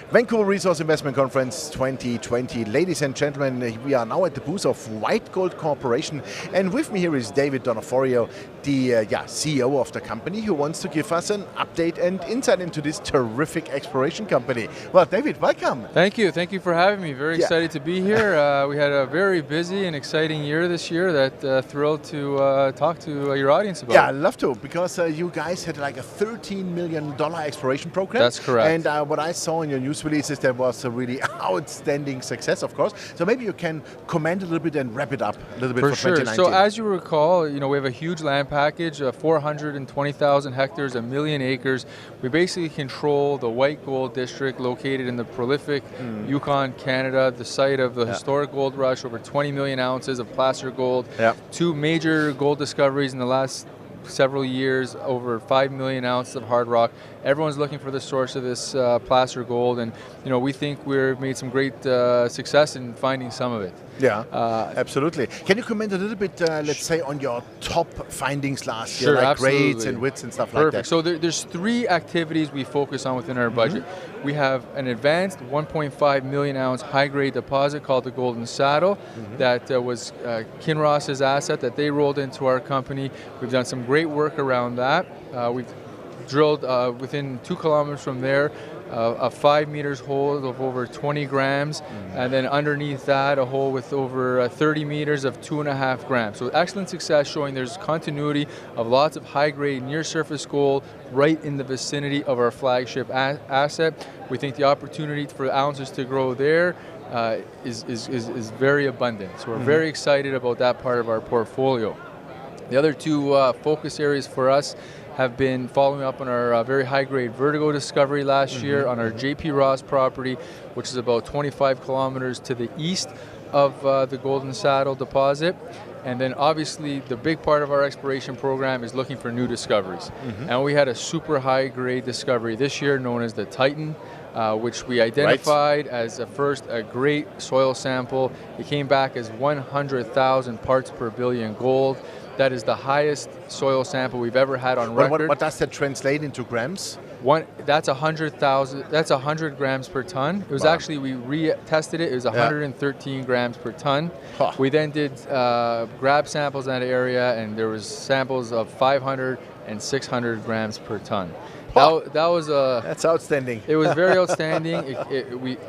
Vancouver Resource Investment Conference 2020. Ladies and gentlemen, we are now at the booth of VRIC Gold Corporation, and with me here is David Onofrio, the CEO of the company, who wants to give us an update and insight into this terrific exploration company. Well, David, welcome. Thank you for having me. Very excited to be here. We had a very busy and exciting year this year that thrilled to talk to your audience about. Yeah, I'd love to, because you guys had like a $13 million exploration program. That's correct. And what I saw in your news releases, that was a really outstanding success, of course. So maybe you can comment a little bit and wrap it up a little bit for 2019. So as you recall, we have a huge land package, 420,000 hectares, 1 million acres. We basically control the white gold district located in the prolific Yukon, Canada, the site of the historic gold rush, over 20 million ounces of placer gold. Two major gold discoveries in the last several years, over 5 million ounces of hard rock. Everyone's looking for the source of this placer gold, and we think we've made some great success in finding some of it. Yeah, absolutely. Can you comment a little bit, let's say, on your top findings last year, like grades and widths and stuff like that? So there's three activities we focus on within our budget. We have an advanced 1.5 million ounce high-grade deposit called the Golden Saddle that was Kinross's asset that they rolled into our company. We've done some great work around that. We've drilled within 2 kilometers from there a 5 meters hole of over 20 grams, and then underneath that a hole with over 30 meters of 2.5 grams. So excellent success, showing there's continuity of lots of high-grade near-surface gold right in the vicinity of our flagship asset. We think the opportunity for ounces to grow there is very abundant. So we're very excited about that part of our portfolio. The other two focus areas for us have been following up on our very high-grade Vertigo discovery last year on our JP Ross property, which is about 25 kilometers to the east of the Golden Saddle deposit. And then obviously the big part of our exploration program is looking for new discoveries. And we had a super high-grade discovery this year known as the Titan, which we identified as a great soil sample. It came back as 100,000 parts per billion gold. That is the highest soil sample we've ever had on record. What does that translate into grams? That's 100,000. That's 100 grams per ton. It was actually, we retested it. It was 113 grams per ton. We then did grab samples in that area, and there was samples of 500 and 600 grams per ton. That's outstanding. It was very outstanding.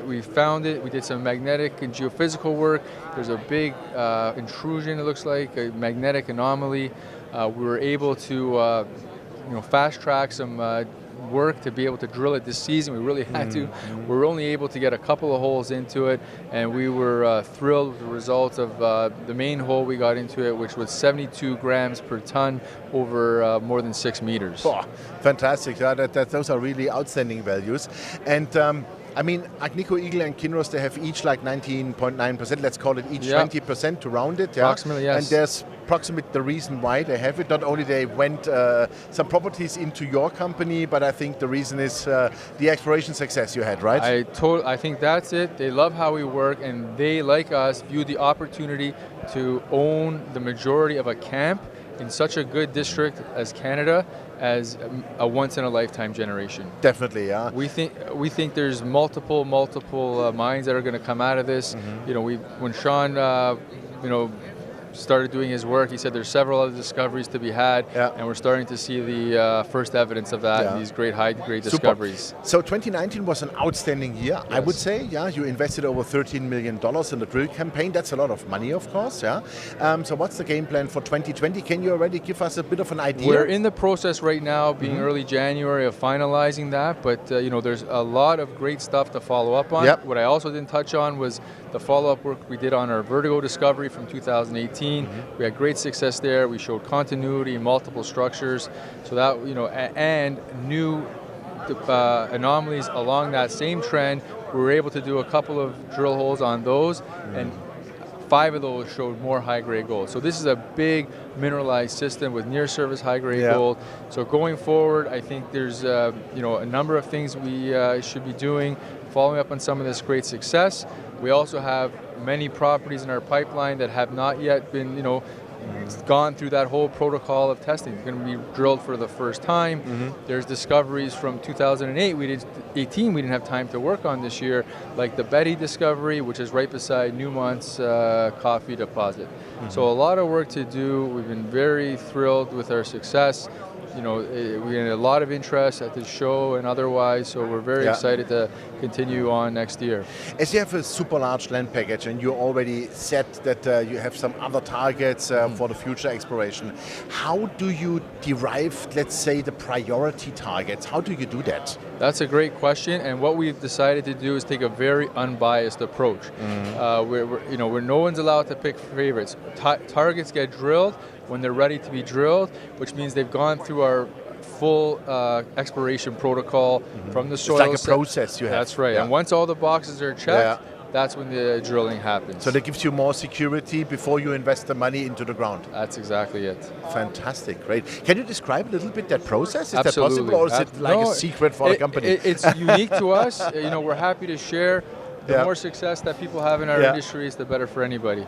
We found it. We did some magnetic and geophysical work. There's a big intrusion, it looks like, a magnetic anomaly. We were able to fast track some work to be able to drill it this season. We really had to. We were only able to get a couple of holes into it, and we were thrilled with the results of the main hole we got into it, which was 72 grams per ton over more than 6 meters. Oh, fantastic. Those are really outstanding values. And I mean, Agnico Eagle and Kinross, they have each like 19.9%, let's call it each 20% to round it. Approximately, yes. And there's approximately the reason why they have it. Not only they went some properties into your company, but I think the reason is the exploration success you had, right? I think that's it. They love how we work, and they, like us, view the opportunity to own the majority of a camp in such a good district as Canada as a once-in-a-lifetime generation. Definitely, yeah. We think there's multiple mines that are going to come out of this. When Sean, started doing his work, he said there's several other discoveries to be had, and we're starting to see the first evidence of that, these great high-grade discoveries. So 2019 was an outstanding year, I would say. You invested over $13 million in the drill campaign. That's a lot of money, of course. So what's the game plan for 2020? Can you already give us a bit of an idea? We're in the process right now, being early January, of finalizing that, but there's a lot of great stuff to follow up on. What I also didn't touch on was the follow-up work we did on our Vertigo discovery from 2018. We had great success there. We showed continuity in multiple structures, so that and new anomalies along that same trend. We were able to do a couple of drill holes on those, and 5 of those showed more high-grade gold. So this is a big mineralized system with near-surface high-grade gold. So going forward, I think there's a number of things we should be doing, following up on some of this great success. We also have many properties in our pipeline that have not yet been gone through that whole protocol of testing. It's going to be drilled for the first time. There's discoveries from 2008, 18 we didn't have time to work on this year, like the Betty discovery, which is right beside Newmont's coffee deposit. So a lot of work to do. We've been very thrilled with our success. You know, we had a lot of interest at the show and otherwise, so we're very excited to continue on next year. As you have a super large land package and you already said that you have some other targets for the future exploration, how do you derive, let's say, the priority targets? How do you do that? That's a great question, and what we've decided to do is take a very unbiased approach. Where no one's allowed to pick favorites. Targets get drilled when they're ready to be drilled, which means they've gone through our full exploration protocol from the soil. It's like a process you have. That's right, and once all the boxes are checked, that's when the drilling happens. So that gives you more security before you invest the money into the ground. That's exactly it. Fantastic, great. Can you describe a little bit that process? Is Absolutely. that possible, or is it like a secret for the company? It's unique to us. We're happy to share. The more success that people have in our industry is the better for anybody.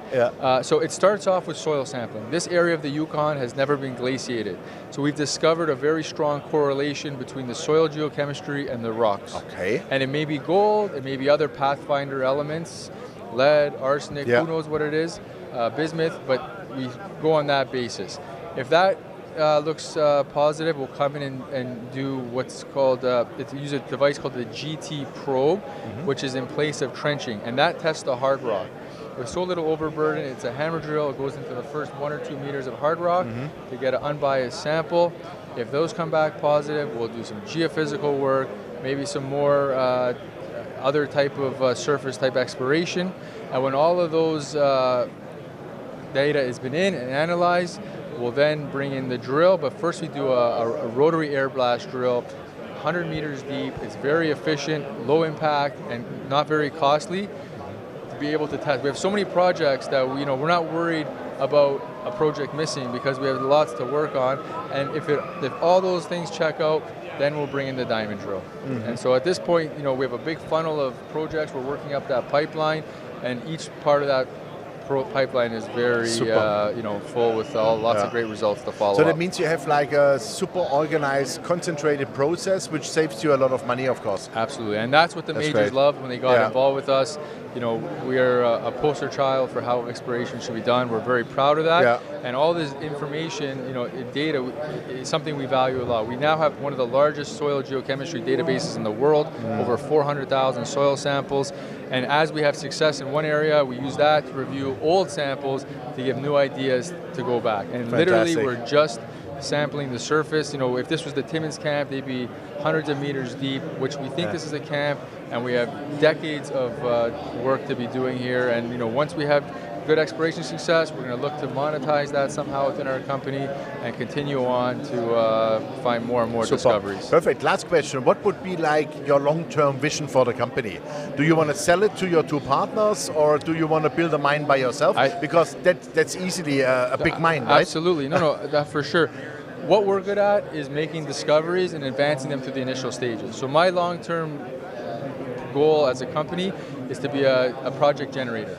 So it starts off with soil sampling. This area of the Yukon has never been glaciated. So we've discovered a very strong correlation between the soil geochemistry and the rocks. Okay. And it may be gold, it may be other pathfinder elements, lead, arsenic, who knows what it is, bismuth, but we go on that basis. If that looks positive, we'll come in and do what's called, use a device called the GT probe, which is in place of trenching, and that tests the hard rock. With so little overburden, it's a hammer drill, it goes into the first 1 or 2 meters of hard rock to get an unbiased sample. If those come back positive, we'll do some geophysical work, maybe some more other type of surface type exploration, and when all of those data has been in and analyzed, we'll then bring in the drill, but first we do a rotary air blast drill, 100 meters deep. It's very efficient, low impact, and not very costly to be able to test. We have so many projects that we're not worried about a project missing because we have lots to work on. And if all those things check out, then we'll bring in the diamond drill. And so at this point, we have a big funnel of projects. We're working up that pipeline, and each part of that pipeline is very full with lots of great results to follow. So that means you have like a super organized, concentrated process, which saves you a lot of money, of course. Absolutely, and that's what the majors loved when they got involved with us. We are a poster child for how exploration should be done. We're very proud of that, and all this information, data, is something we value a lot. We now have one of the largest soil geochemistry databases in the world, over 400,000 soil samples. And as we have success in one area, we use that to review old samples to give new ideas to go back. And literally, we're just sampling the surface. If this was the Timmins camp, they'd be hundreds of meters deep, which we think this is a camp, and we have decades of work to be doing here. And once we have good exploration success, we're going to look to monetize that somehow within our company and continue on to find more and more discoveries. Perfect. Last question. What would be like your long-term vision for the company? Do you want to sell it to your two partners, or do you want to build a mine by yourself? Because that's easily a big mine, right? Absolutely. No, that for sure. What we're good at is making discoveries and advancing them through the initial stages. So my long-term goal as a company is to be a project generator.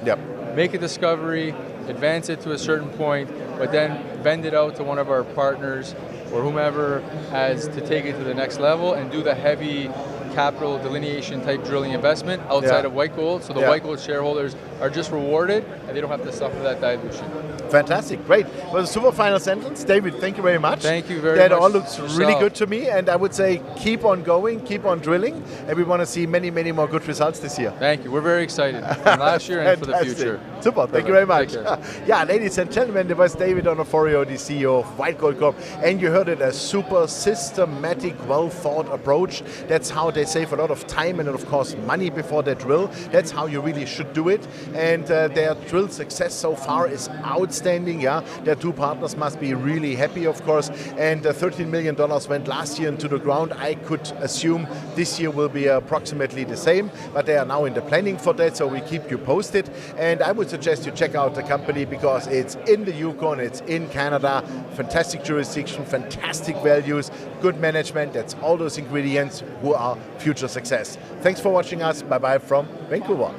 Make a discovery, advance it to a certain point, but then vend it out to one of our partners or whomever has to take it to the next level and do the heavy capital delineation type drilling investment outside of White Gold. So the White Gold shareholders are just rewarded and they don't have to suffer that dilution. Fantastic, great. Well, super final sentence. David, thank you very much. Thank you very much. That all looks really good to me, and I would say keep on going, keep on drilling, and we want to see many, many more good results this year. Thank you. We're very excited from last year and for the future. Super, thank you very much. Yeah, ladies and gentlemen, there was David Onofrio, the CEO of White Gold Corp, and you heard it, a super systematic, well-thought approach. That's how they save a lot of time and, of course, money before they drill. That's how you really should do it, and their drill success so far is outstanding. Their two partners must be really happy, of course, and $13 million went last year into the ground. I could assume this year will be approximately the same, but they are now in the planning for that, so we keep you posted. And I would suggest you check out the company because it's in the Yukon, it's in Canada, fantastic jurisdiction, fantastic values, good management. That's all those ingredients who are future success. Thanks for watching us. Bye-bye from Vancouver.